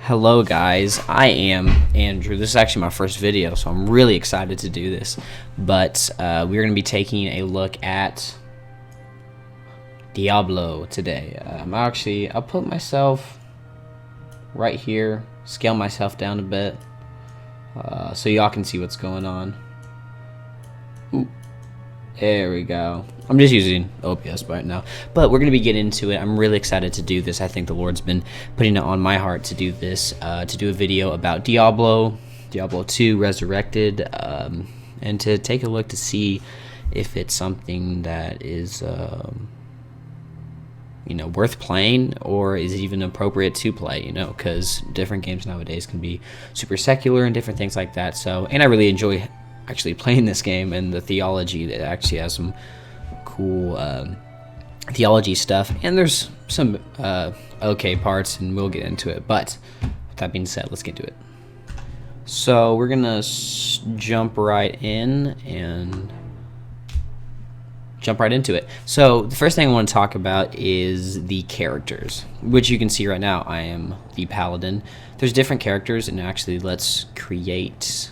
Hello guys, I am Andrew. This is actually my first video, so I'm really excited to do this. But we're going to be taking a look at Diablo today. I'll put myself right here, scale myself down a bit, so y'all can see what's going on. Ooh. There we go. I'm just using OBS right now, but we're going to be getting into it. I'm really excited to do this. I think the Lord's been putting it on my heart to do this, to do a video about Diablo II Resurrected, and to take a look to see if it's something that is, worth playing, or is it even appropriate to play, because different games nowadays can be super secular and different things like that. So, and I really enjoy actually playing this game, and the theology that actually has some cool theology stuff, and there's some okay parts, and we'll get into it. But with that being said, let's get to it. So we're gonna jump right in and jump right into it. So the first thing I want to talk about is the characters, which you can see right now. I am the paladin. There's different characters, and actually let's create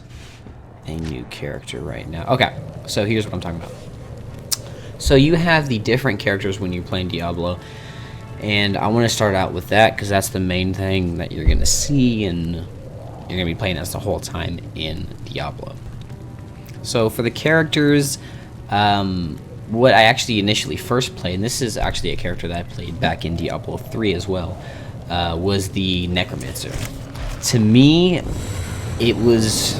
a new character right now. Okay, so here's what I'm talking about. So you have the different characters when you're playing Diablo, and I want to start out with that because that's the main thing that you're going to see, and you're going to be playing as the whole time in Diablo. So for the characters, what I actually initially first played, and this is actually a character that I played back in Diablo 3 as well, was the Necromancer. To me, it was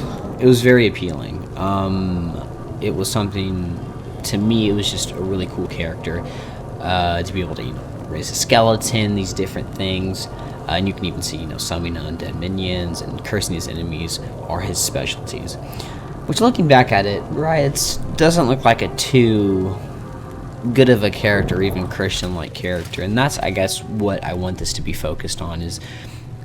very appealing. It was something, to me, it was just a really cool character, to be able to raise a skeleton, these different things, and you can even see, summoning undead minions and cursing his enemies are his specialties. Which, looking back at it, right, it doesn't look like a too good of a character, even Christian-like character, and that's, I guess, what I want this to be focused on, is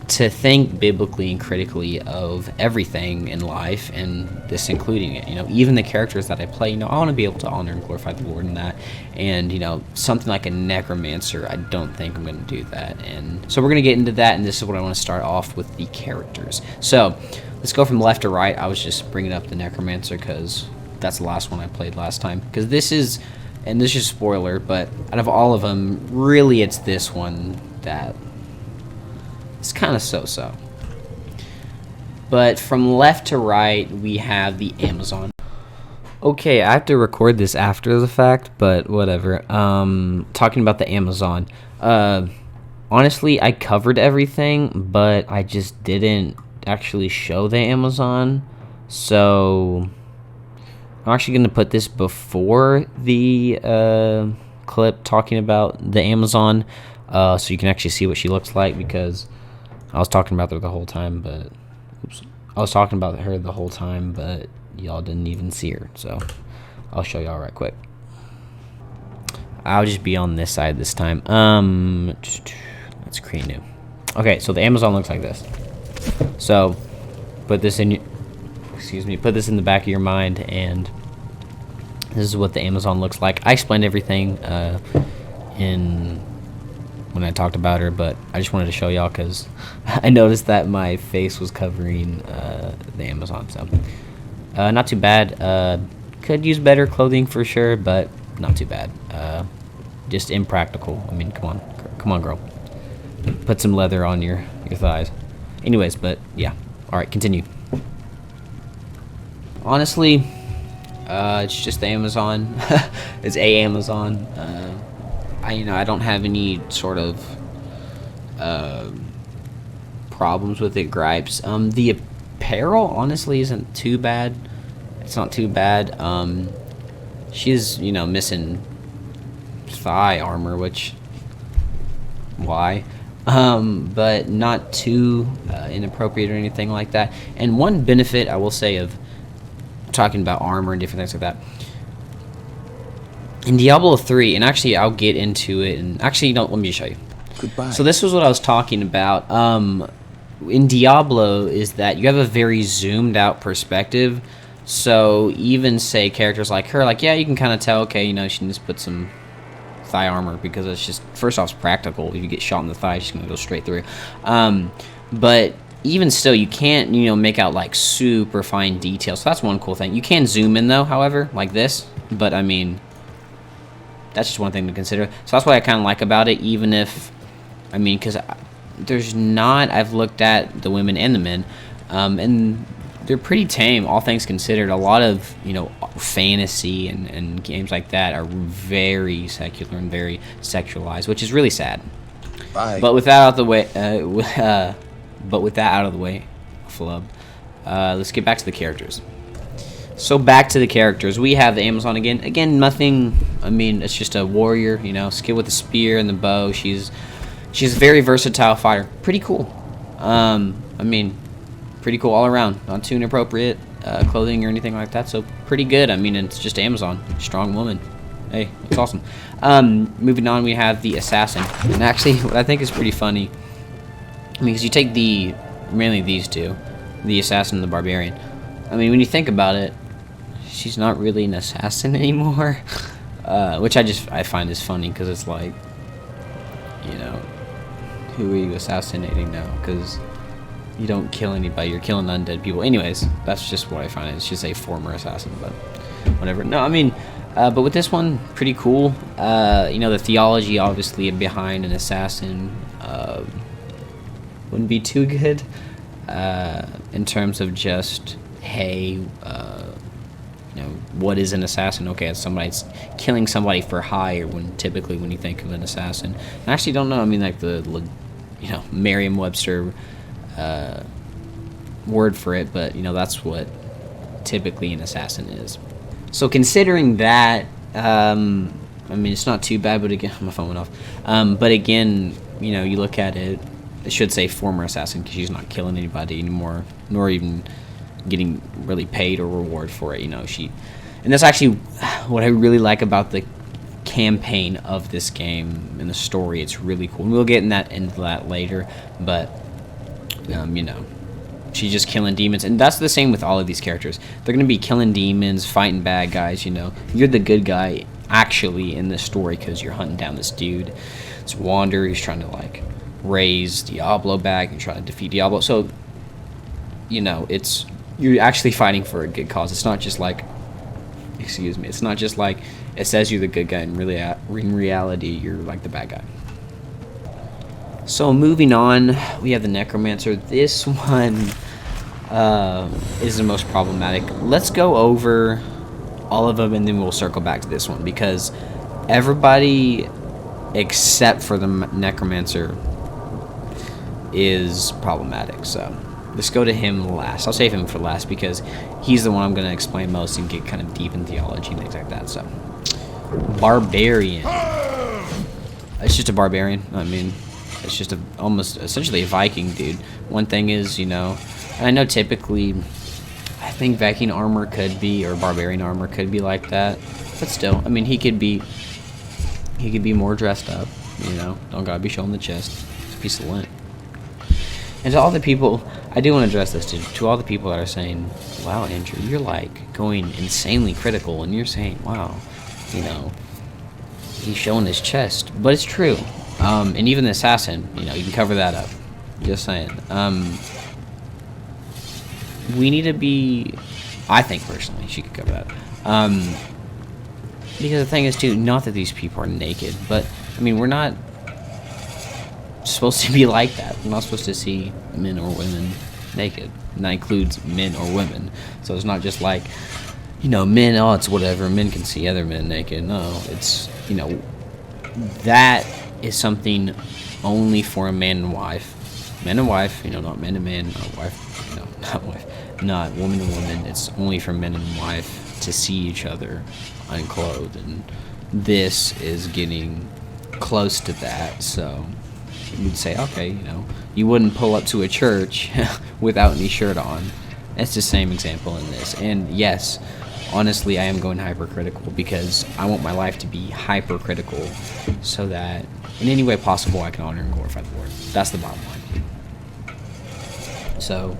to think biblically and critically of everything in life, and this including it. Even the characters that I play, I want to be able to honor and glorify the Lord in that. And something like a Necromancer, I don't think I'm going to do that. And so we're going to get into that, and this is what I want to start off with, the characters. So let's go from left to right. I was just bringing up the Necromancer because that's the last one I played last time. Because this is, and this is spoiler, but out of all of them, really it's this one that it's kind of so-so. But from left to right, we have the Amazon. Okay, I have to record this after the fact, but whatever. Talking about the Amazon. Honestly, I covered everything, but I just didn't actually show the Amazon. So I'm actually going to put this before the clip talking about the Amazon, so you can actually see what she looks like, because I was talking about her the whole time, but y'all didn't even see her. So I'll show y'all right quick. I'll just be on this side this time. Let's create new. Okay, so the Amazon looks like this. So put this in the back of your mind, and this is what the Amazon looks like. I explained everything when I talked about her, but I just wanted to show y'all because I noticed that my face was covering the Amazon. So not too bad. Could use better clothing for sure, but not too bad. Just impractical. I mean, come on, girl. Put some leather on your thighs. Anyways, but yeah. All right, continue. Honestly, it's just the Amazon. It's a Amazon. I don't have any sort of problems with it, gripes. The apparel honestly isn't too bad. It's not too bad. She's missing thigh armor, which why? But not too inappropriate or anything like that. And one benefit I will say of talking about armor and different things like that, in Diablo 3, and actually I'll get into it, and actually let me show you. Goodbye. So this was what I was talking about. In Diablo is that you have a very zoomed out perspective. So even say characters like her, yeah, you can kind of tell, okay, she needs to put some thigh armor, because it's just, first off, it's practical. If you get shot in the thigh, it's just going to go straight through. But even still, you can't, make out like super fine details. So that's one cool thing. You can zoom in though, however, like this. But I mean, that's just one thing to consider. So that's what I kind of like about it, even if, because there's not, I've looked at the women and the men, and they're pretty tame, all things considered. A lot of, fantasy and games like that are very secular and very sexualized, which is really sad. Bye. But with that out of the way, flub, let's get back to the characters. So back to the characters. We have the Amazon again. Again, nothing, it's just a warrior, skilled with the spear and the bow. She's a very versatile fighter. Pretty cool. Pretty cool all around. Not too inappropriate clothing or anything like that. So pretty good. It's just Amazon. Strong woman. Hey, it's awesome. Moving on, we have the assassin. And actually, what I think is pretty funny, because you take mainly these two, the assassin and the barbarian. When you think about it, she's not really an assassin anymore, which I find is funny, because it's like, who are you assassinating now? Because you don't kill anybody, you're killing undead people. Anyways, that's just what I find. It's just a former assassin, but whatever. No, but with this one, pretty cool. The theology, obviously, behind an assassin wouldn't be too good in terms of just, hey, what is an assassin? Okay, it's somebody's killing somebody for hire, typically when you think of an assassin. I actually don't know. Like the Merriam-Webster word for it, but that's what typically an assassin is. So considering that, it's not too bad, but again, my phone went off. But again, you look at it, it should say former assassin, because she's not killing anybody anymore, nor even getting really paid or reward for it. And that's actually what I really like about the campaign of this game and the story. It's really cool. And we'll get into that later, but she's just killing demons, and that's the same with all of these characters. They're gonna be killing demons, fighting bad guys. You're the good guy actually in this story, because you're hunting down this dude. It's Wander. He's trying to raise Diablo back and try to defeat Diablo. So you're actually fighting for a good cause. It's not just it's not just like it says you're the good guy, and really in reality you're like the bad guy. So moving on, we have the Necromancer. This one is the most problematic. Let's go over all of them, and then we'll circle back to this one, because everybody except for the Necromancer is problematic. So let's go to him last. I'll save him for last, because he's the one I'm going to explain most and get kind of deep in theology and things like that. So, Barbarian. It's just a barbarian. It's just almost essentially a Viking dude. One thing is, and I know typically, I think Viking armor could be, or barbarian armor could be like that, but still, he could be more dressed up. Don't gotta be showing the chest. It's a piece of lint. And to all the people, I do want to address this to all the people that are saying, "Wow, Andrew, you're going insanely critical," and you're saying, "Wow, he's showing his chest," but it's true. And even the assassin, you can cover that up. Just saying. We need to be, I think personally, she could cover that. Because the thing is too, not that these people are naked, but we're not supposed to be like that. We're not supposed to see men or women naked, and that includes men or women. So it's not just men, oh, it's whatever, men can see other men naked. No, it's, that is something only for a man and wife. Man and wife, not man to man, not wife, not wife, not woman to woman. It's only for men and wife to see each other unclothed, and this is getting close to that. So you'd say, okay, you wouldn't pull up to a church without any shirt on. It's the same example in this. And yes, honestly, I am going hypercritical, because I want my life to be hypercritical, so that in any way possible I can honor and glorify the Lord. That's the bottom line. So,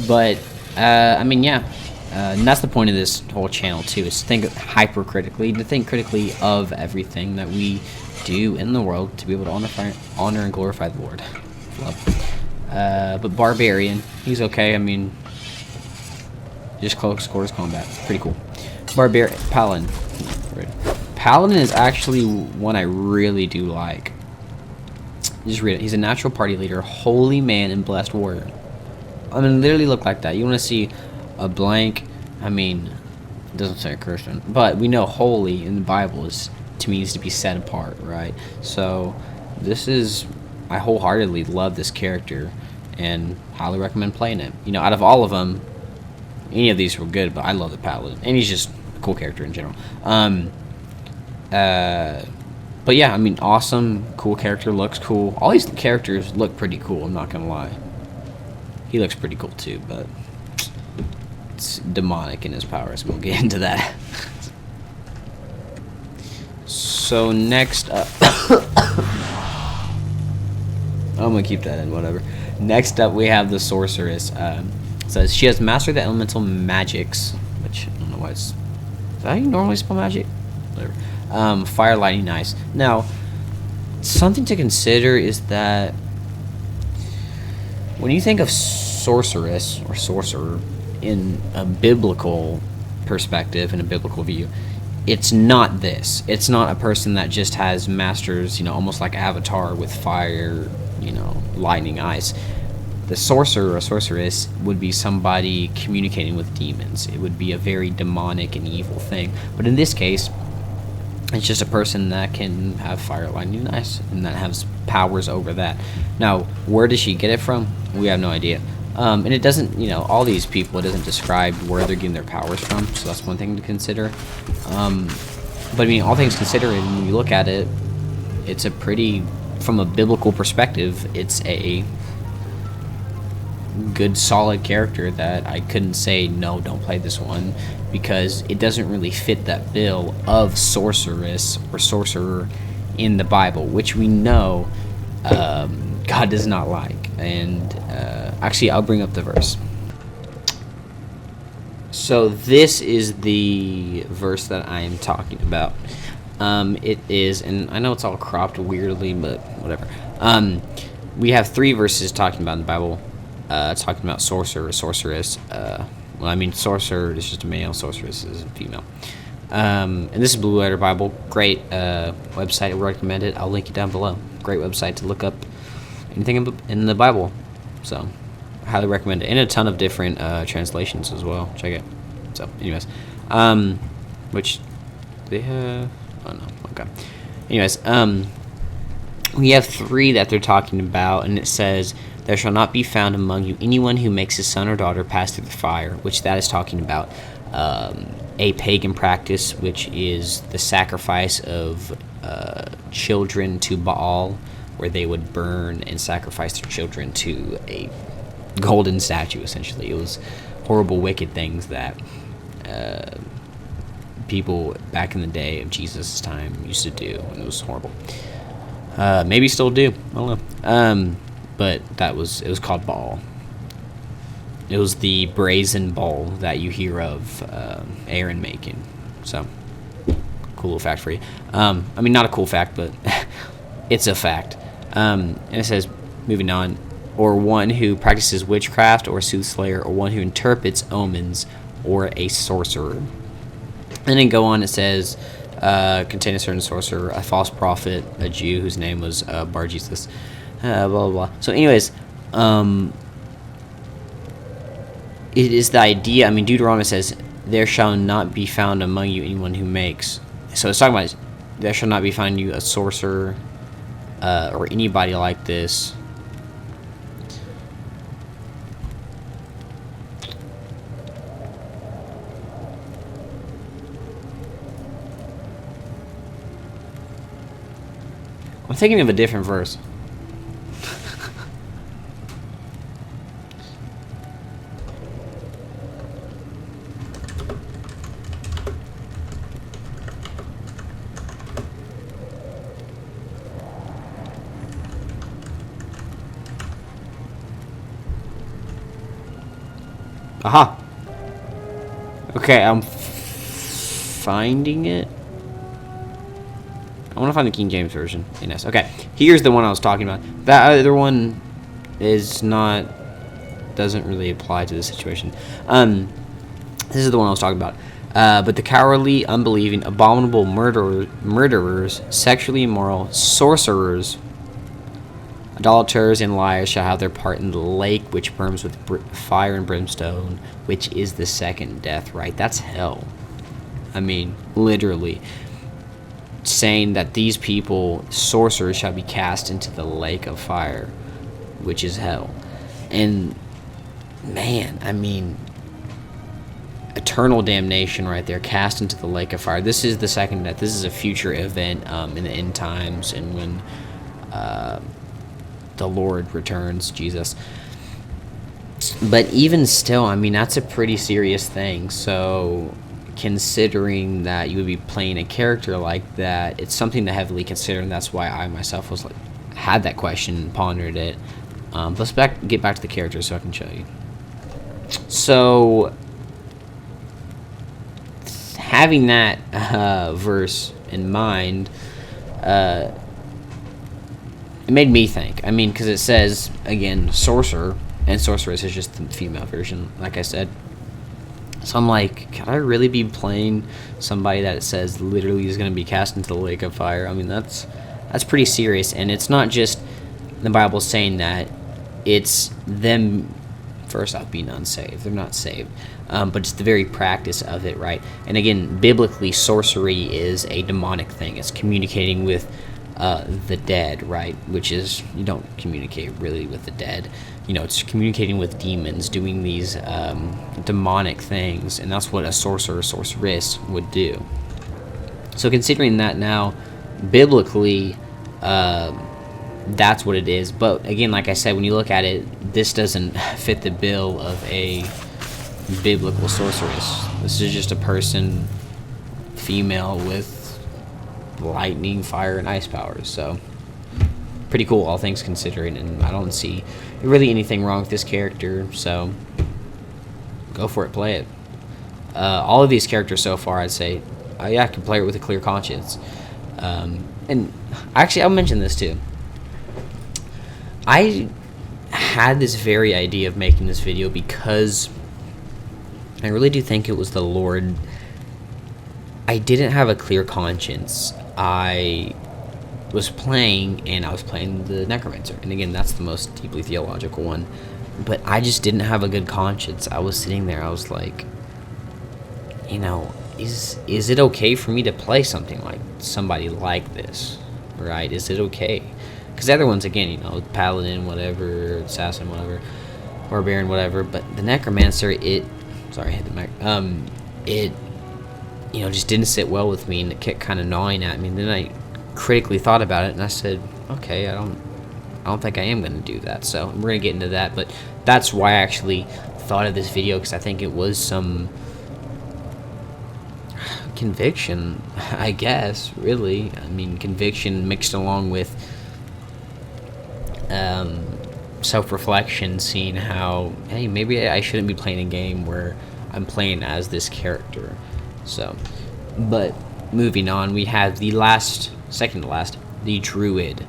but and that's the point of this whole channel too, is to think hypercritically, to think critically of everything that we do in the world, to be able to honor and glorify the Lord. But Barbarian, he's okay. I mean, just close quarters combat, pretty cool. Paladin. Paladin is actually one I really do like. Just read it. He's a natural party leader, holy man, and blessed warrior. I mean, literally look like that. You want to see a blank? I mean, it doesn't say Christian, but we know holy in the Bible is means to be set apart, right? So this is, I wholeheartedly love this character and highly recommend playing it. You know, out of all of them, any of these were good, but I love the Paladin, and he's just a cool character in general. But yeah, I mean, awesome, cool character, looks cool. All these characters look pretty cool, I'm not gonna lie. He looks pretty cool too, but it's demonic in his powers. We'll get into that. So next up, I'm gonna keep that in, whatever. Next up, we have the sorceress. Says she has mastered the elemental magics, which I don't know why it's. Is that how you normally spell magic? Whatever. Fire, lightning, ice. Now, something to consider is that when you think of sorceress or sorcerer in a biblical perspective, in a biblical view, it's not this. It's not a person that just has masters, you know, almost like Avatar with fire, you know, lightning, ice. The sorcerer or sorceress would be somebody communicating with demons. It would be a very demonic and evil thing. But in this case, it's just a person that can have fire, lightning, and ice, and that has powers over that. Now, where does she get it from? We have no idea. And it doesn't, you know, all these people, it doesn't describe where they're getting their powers from, so that's one thing to consider. But I mean, all things considered, when you look at it, it's a pretty, from a biblical perspective, it's a good, solid character that I couldn't say, no, don't play this one, because it doesn't really fit that bill of sorceress or sorcerer in the Bible, which we know God does not like. And actually, I'll bring up the verse. So this is the verse that I am talking about. It is, and I know it's all cropped weirdly, but whatever. We have 3 verses talking about in the Bible, talking about sorcerer or sorceress. Well, I mean, sorcerer is just a male, sorceress is a female. And this is Blue Letter Bible. Great website. I would recommend it. I'll link it down below. Great website to look up anything in the Bible. So, I highly recommend it. And a ton of different translations as well. Check it. So, anyways. Which they have... Oh, no. Okay. Anyways, we have 3 that they're talking about, and it says, there shall not be found among you anyone who makes his son or daughter pass through the fire, which that is talking about a pagan practice, which is the sacrifice of children to Baal, where they would burn and sacrifice their children to a golden statue, essentially. It was horrible, wicked things that people back in the day of Jesus' time used to do, and it was horrible. Maybe still do. I don't know. But it was called Baal. It was the brazen bowl that you hear of Aaron making. So, cool little fact for you. I mean, not a cool fact, but it's a fact. And it says, moving on, or one who practices witchcraft or soothsayer, or one who interprets omens, or a sorcerer. And then go on, it says, contain a certain sorcerer, a false prophet, a Jew whose name was Bar Jesus. Blah, blah, blah. So anyways, it is the idea, I mean, Deuteronomy says, there shall not be found among you anyone who makes. So it's talking about, there shall not be found you a sorcerer, or anybody like this. I'm thinking of a different verse. Aha. Okay, I'm finding it. I want to find the King James version. Yes. Okay, here's the one I was talking about. That other one, is not, doesn't really apply to this situation. This is the one I was talking about. But the cowardly, unbelieving, abominable murderers, sexually immoral, sorcerers, idolaters, and liars shall have their part in the lake which burns with fire and brimstone, which is the second death, right? That's hell. I mean, literally. Saying that these people, sorcerers, shall be cast into the lake of fire, which is hell. And, man, I mean, eternal damnation right there, cast into the lake of fire. This is the second death. This is a future event in the end times, and when the Lord returns, Jesus. But even still, I mean, that's a pretty serious thing. So considering that you would be playing a character like that, it's something to heavily consider, and that's why I myself was like, had that question and pondered it. Let's get back to the character so I can show you. So having that verse in mind, it made me think. I mean, because it says, again, sorcerer, and sorceress is just the female version, like I said. So I'm like, can I really be playing somebody that it says literally is going to be cast into the lake of fire? I mean, that's pretty serious. And it's not just the Bible saying that. It's them, first off, being unsaved. They're not saved. But it's the very practice of it, right? And again, biblically, sorcery is a demonic thing. It's communicating with the dead, right? Which is, you don't communicate really with the dead. You know, it's communicating with demons, doing these demonic things, and that's what a sorcerer or sorceress would do. So considering that now, biblically, that's what it is. But again, like I said, when you look at it, this doesn't fit the bill of a biblical sorceress. This is just a person, female, with lightning, fire, and ice powers. So pretty cool, all things considering, and I don't see really anything wrong with this character, so go for it, play it. All of these characters so far, I'd say, yeah, I can play it with a clear conscience. And actually, I'll mention this too. I had this very idea of making this video because I really do think it was the Lord. I didn't have a clear conscience. I was playing, and I was playing the Necromancer, and again, that's the most deeply theological one, but I just didn't have a good conscience. I was sitting there, I was like, you know, is it okay for me to play something like somebody like this, right? Is it okay? Because the other ones, again, you know, Paladin, whatever, Assassin, whatever, Barbarian, whatever, but the Necromancer, sorry, I hit the mic, it, you know, just didn't sit well with me, and it kept kind of gnawing at me, and then I critically thought about it, and I said, okay, I don't think I am going to do that. So we're going to get into that, but that's why I actually thought of this video, because I think it was some conviction, I guess, really. I mean, conviction mixed along with self-reflection, seeing how, hey, maybe I shouldn't be playing a game where I'm playing as this character. So, but moving on, we have the second to last, the Druid.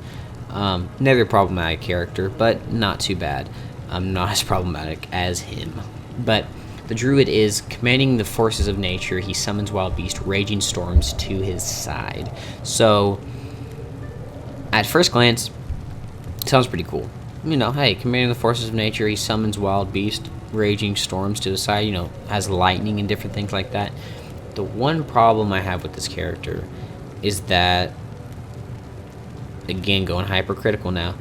Another problematic character, but not too bad. Not as problematic as him. But the Druid is commanding the forces of nature. He summons wild beast, raging storms to his side. So, at first glance, sounds pretty cool. You know, hey, commanding the forces of nature, he summons wild beast, raging storms to his side, you know, has lightning and different things like that. The one problem I have with this character is that, again, going hypercritical now,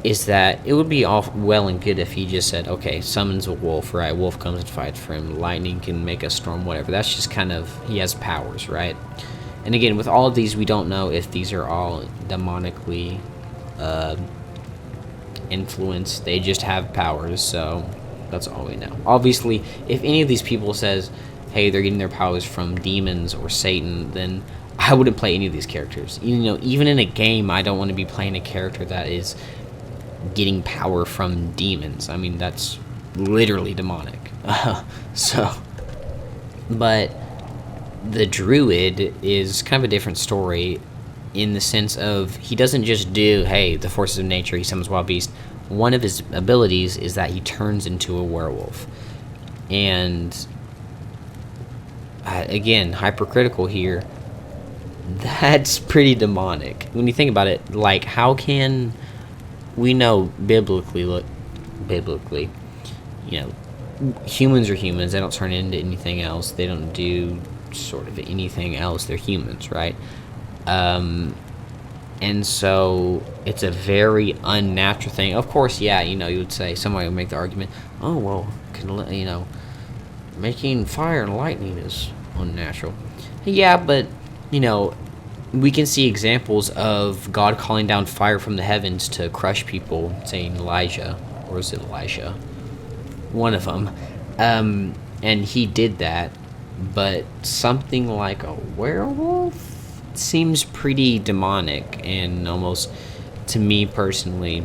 is that it would be all well and good if he just said, okay, summons a wolf, right? Wolf comes and fights for him. Lightning can make a storm, whatever. That's just kind of, he has powers, right? And again, with all of these, we don't know if these are all demonically influenced. They just have powers, so that's all we know. Obviously, if any of these people says, hey, they're getting their powers from demons or Satan, then I wouldn't play any of these characters. You know, even in a game, I don't want to be playing a character that is getting power from demons. I mean, that's literally demonic. But the Druid is kind of a different story in the sense of he doesn't just do, hey, the forces of nature, he summons wild beast, one of his abilities is that he turns into a werewolf. And again, hypercritical here. That's pretty demonic. When you think about it, like, how can we know biblically, you know, humans are humans. They don't turn into anything else. They don't do sort of anything else. They're humans, right? And so it's a very unnatural thing. Of course, yeah, you know, you would say, somebody would make the argument, oh, well, you know, making fire and lightning is unnatural. Yeah, but, you know, we can see examples of God calling down fire from the heavens to crush people, saying Elijah, or is it Elisha? One of them. And he did that, but something like a werewolf seems pretty demonic, and almost, to me personally,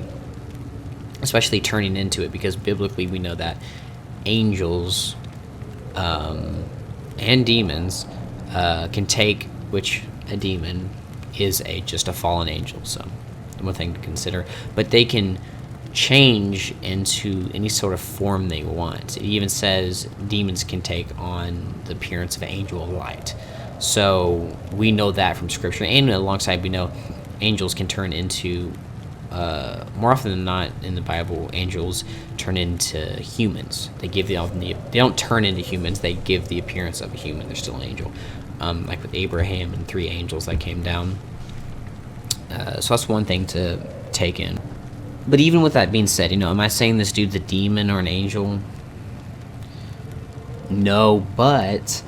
especially turning into it, because biblically we know that angels and demons can take, which a demon is just a fallen angel, so one thing to consider, but they can change into any sort of form they want. It even says demons can take on the appearance of angel of light. So we know that from scripture, and alongside we know angels can turn into, more often than not in the Bible, angels turn into humans. They don't turn into humans, they give the appearance of a human. They're still an angel, like with Abraham and 3 angels that came down. So that's one thing to take in. But even with that being said, you know, am I saying this dude's a demon or an angel? No, but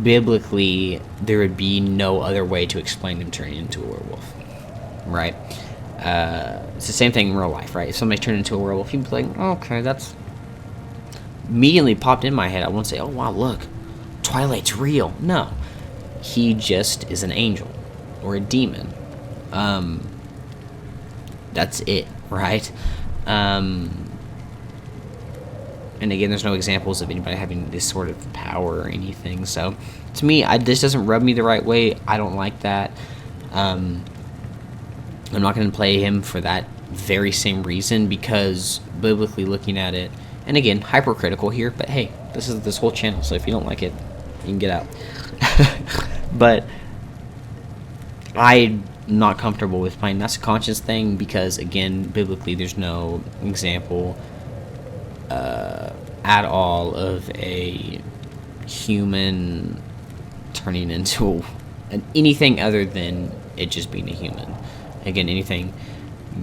biblically, there would be no other way to explain him turning into a werewolf, right? It's the same thing in real life, right? If somebody turned into a werewolf, you'd be like, oh, okay, that's immediately popped in my head. I won't say, oh, wow, look, Twilight's real. No, he just is an angel or a demon. That's it, right? And again, there's no examples of anybody having this sort of power or anything. So, to me, this doesn't rub me the right way. I don't like that. I'm not going to play him for that very same reason, because biblically looking at it, and again, hypercritical here, but hey, this is this whole channel, so if you don't like it, you can get out. But I'm not comfortable with playing. That's a conscious thing, because again, biblically, there's no example at all of a human turning into anything other than it just being a human. Again, anything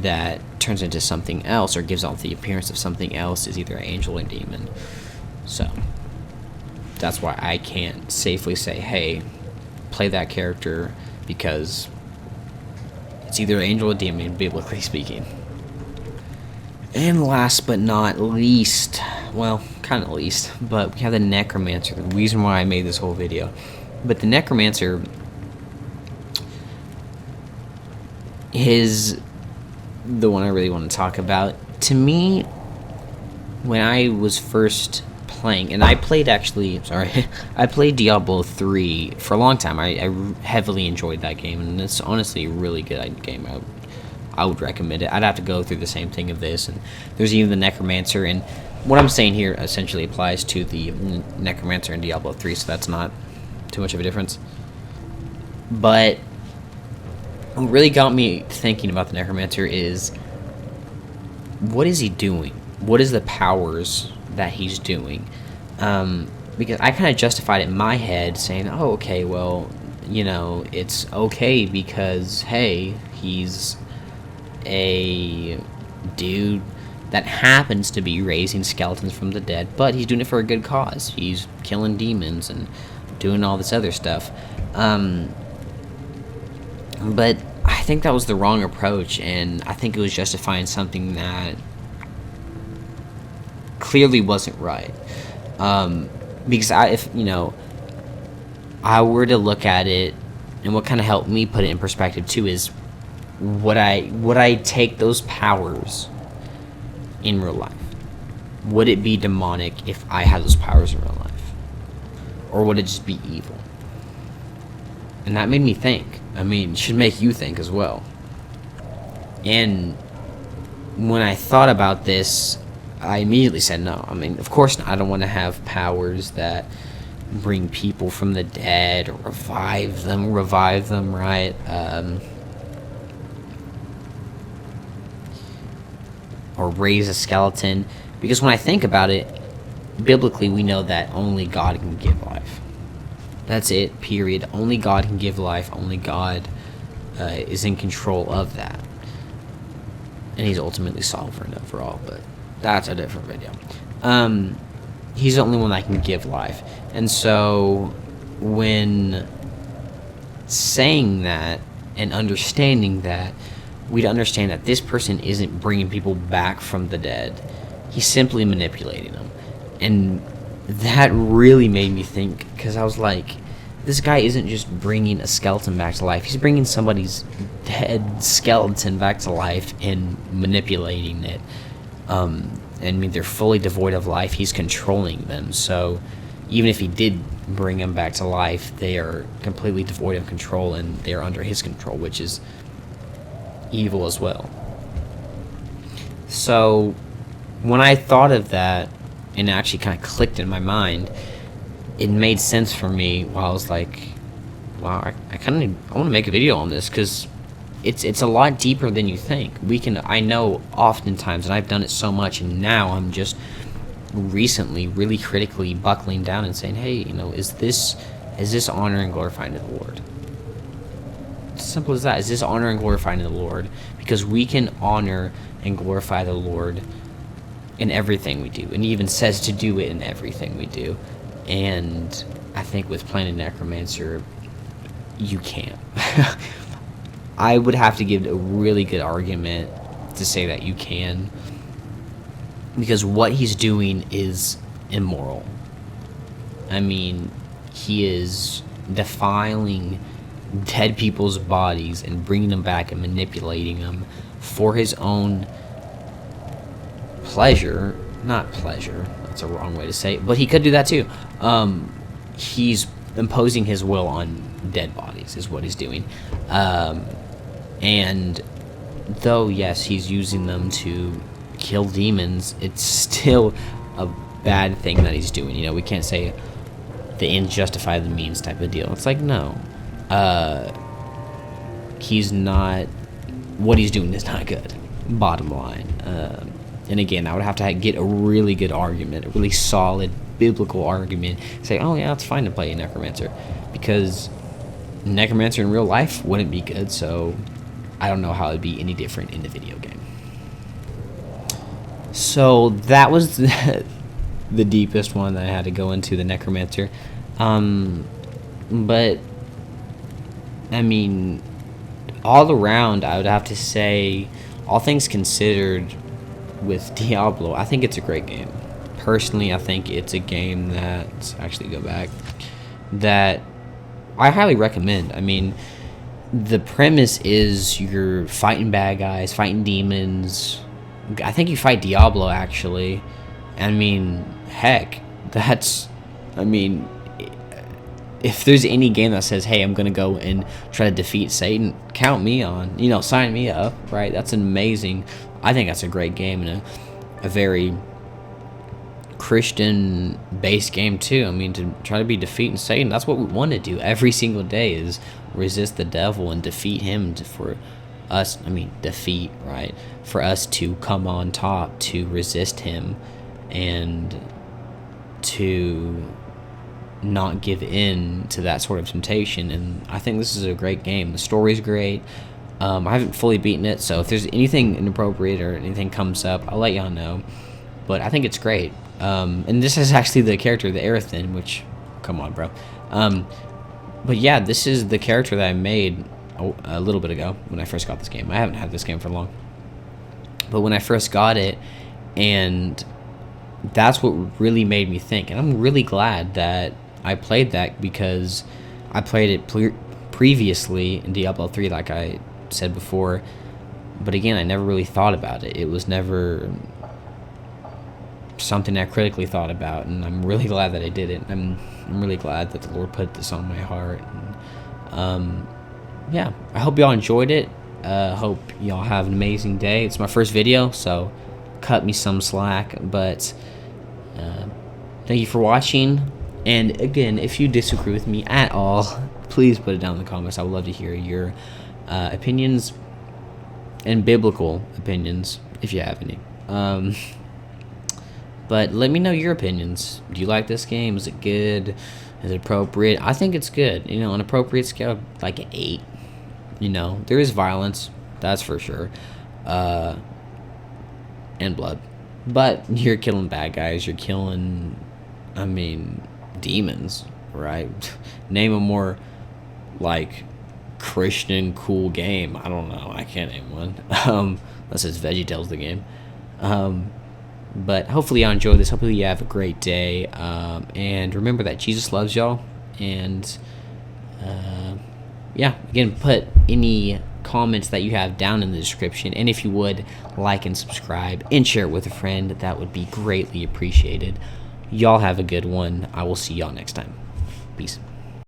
that turns into something else or gives off the appearance of something else is either an angel or demon. So that's why I can't safely say, hey, play that character, because it's either an angel or demon, biblically speaking. And last but not least, well, kind of least, but we have the Necromancer, the reason why I made this whole video. But the Necromancer is the one I really want to talk about. To me, when I was first playing, and I played I played Diablo 3 for a long time. I heavily enjoyed that game, and it's honestly a really good game. I would recommend it. I'd have to go through the same thing of this, and there's even the Necromancer, and what I'm saying here essentially applies to the Necromancer in Diablo 3, so that's not too much of a difference. But what really got me thinking about the Necromancer is, what is he doing? What is the powers that he's doing? Because I kind of justified it in my head, saying, oh, okay, well, you know, it's okay because, hey, he's a dude that happens to be raising skeletons from the dead, but he's doing it for a good cause. He's killing demons and doing all this other stuff. But I think that was the wrong approach, and I think it was justifying something that clearly wasn't right. Because if I were to look at it, and what kind of helped me put it in perspective too is, would I take those powers in real life? Would it be demonic if I had those powers in real life? Or would it just be evil? And that made me think. I mean, it should make you think as well. And when I thought about this, I immediately said no. I mean, of course not. I don't want to have powers that bring people from the dead or revive them, right? Or raise a skeleton. Because when I think about it, biblically we know that only God can give life. That's it, period. Only God can give life. Only God is in control of that. And he's ultimately sovereign overall, but that's a different video. He's the only one that can give life. And so when saying that and understanding that, we'd understand that this person isn't bringing people back from the dead. He's simply manipulating them. And that really made me think, because I was like, this guy isn't just bringing a skeleton back to life. He's bringing somebody's dead skeleton back to life and manipulating it. I mean, they're fully devoid of life. He's controlling them. So even if he did bring them back to life, they are completely devoid of control, and they're under his control, which is evil as well. So when I thought of that, and it actually kind of clicked in my mind, it made sense for me. While I was like, wow, I want to make a video on this, because it's a lot deeper than you think. I know oftentimes, and I've done it so much, and now I'm just recently really critically buckling down and saying, hey, is this honoring and glorifying to the Lord? It's as simple as that. Is this honor and glorifying to the Lord? Because we can honor and glorify the Lord in everything we do, and he even says to do it in everything we do. And I think with playing a Necromancer, you can't. I would have to give a really good argument to say that you can, because what he's doing is immoral. I mean, he is defiling dead people's bodies and bringing them back and manipulating them for his own pleasure. Not pleasure, that's a wrong way to say it, but he could do that too. He's imposing his will on dead bodies is what he's doing. And though, yes, he's using them to kill demons, it's still a bad thing that he's doing. We can't say the ends justify the means type of deal. It's like, no. He's not... What he's doing is not good. Bottom line. And again, I would have to get a really good argument, a really solid biblical argument. Say, oh yeah, it's fine to play a Necromancer. Because Necromancer in real life wouldn't be good, so I don't know how it'd be any different in the video game. So that was the deepest one that I had to go into, the Necromancer. But I mean, all around, I would have to say, all things considered, with Diablo, I think it's a great game. Personally, I think it's a game that, actually go back, that I highly recommend. I mean, the premise is you're fighting bad guys, fighting demons. I think you fight Diablo, actually. I mean, heck, if there's any game that says, hey, I'm going to go and try to defeat Satan, count me on. Sign me up, right? That's amazing. I think that's a great game, and a very Christian-based game, too. I mean, to try to be defeating Satan, that's what we want to do every single day, is resist the devil and defeat him for us. Defeat, right? For us to come on top, to resist him, and to not give in to that sort of temptation. And I think this is a great game. The story's great. I haven't fully beaten it, so if there's anything inappropriate or anything comes up, I'll let y'all know. But I think it's great. And this is actually the character, the Erethin, which, come on, bro. But yeah, this is the character that I made a little bit ago when I first got this game. I haven't had this game for long. But when I first got it, and that's what really made me think. And I'm really glad that I played that, because I played it previously in Diablo 3, like I said before. But again, I never really thought about it. It was never something I critically thought about, and I'm really glad that I did it. I'm really glad that the Lord put this on my heart. And, yeah, I hope y'all enjoyed it. Hope y'all have an amazing day. It's my first video, so cut me some slack, but thank you for watching. And again, if you disagree with me at all, please put it down in the comments. I would love to hear your opinions and biblical opinions, if you have any. But let me know your opinions. Do you like this game? Is it good? Is it appropriate? I think it's good. You know, an appropriate scale, like an 8. You know, there is violence, that's for sure, and blood. But you're killing bad guys. You're killing, I mean, demons, right? Name a more, like, Christian cool game. I don't know. I can't name one. Unless it's VeggieTales the game. But hopefully y'all enjoyed this. Hopefully you have a great day. And remember that Jesus loves y'all. And yeah, again, put any comments that you have down in the description. And if you would, like and subscribe and share it with a friend. That would be greatly appreciated. Y'all have a good one. I will see y'all next time. Peace.